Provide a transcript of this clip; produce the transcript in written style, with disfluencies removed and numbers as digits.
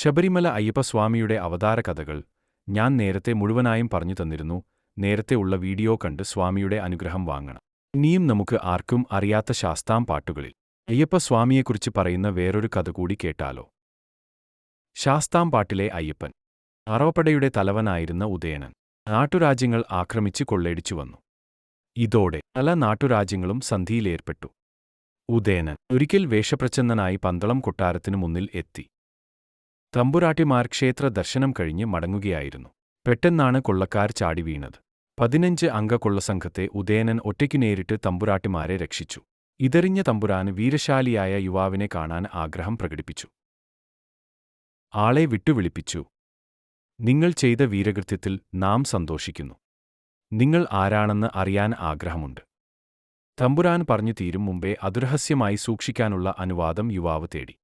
ശബരിമല അയ്യപ്പസ്വാമിയുടെ അവതാര കഥകൾ ഞാൻ നേരത്തെ മുഴുവനായും പറഞ്ഞു തന്നിരുന്നു. നേരത്തെ ഉള്ള വീഡിയോ കണ്ട് സ്വാമിയുടെ അനുഗ്രഹം വാങ്ങണം. ഇനിയും നമുക്ക് ആർക്കും അറിയാത്ത ശാസ്താം പാട്ടുകളിൽ അയ്യപ്പസ്വാമിയെക്കുറിച്ച് പറയുന്ന വേറൊരു കഥ കൂടി കേട്ടാലോ? ശാസ്താം പാട്ടിലെ അയ്യപ്പൻ അറവപ്പടയുടെ തലവനായിരുന്ന ഉദയനൻ നാട്ടുരാജ്യങ്ങൾ ആക്രമിച്ച് കൊള്ളയടിച്ചു വന്നു. ഇതോടെ പല നാട്ടുരാജ്യങ്ങളും സന്ധിയിലേർപ്പെട്ടു. ഉദയനൻ ഒരിക്കൽ വേഷപ്രച്ഛന്നനായി പന്തളം കൊട്ടാരത്തിനു മുന്നിൽ എത്തി. തമ്പുരാട്ടിമാർ ക്ഷേത്ര ദർശനം കഴിഞ്ഞ് മടങ്ങുകയായിരുന്നു. പെട്ടെന്നാണ് കൊള്ളക്കാർ ചാടി വീണത്. 15 അംഗ കൊള്ളസംഘത്തെ ഉദയനൻ ഒറ്റയ്ക്കു നേരിട്ട് തമ്പുരാട്ടിമാരെ രക്ഷിച്ചു. ഇതറിഞ്ഞ തമ്പുരാന് വീരശാലിയായ യുവാവിനെ കാണാൻ ആഗ്രഹം പ്രകടിപ്പിച്ചു. ആളെ വിട്ടുവിളിപ്പിച്ചു. നിങ്ങൾ ചെയ്ത വീരകൃത്യത്തിൽ നാം സന്തോഷിക്കുന്നു. നിങ്ങൾ ആരാണെന്ന് അറിയാൻ ആഗ്രഹമുണ്ട്. തമ്പുരാൻ പറഞ്ഞു തീരും മുമ്പേ അതുരഹസ്യമായി സൂക്ഷിക്കാനുള്ള അനുവാദം യുവാവ് തേടി.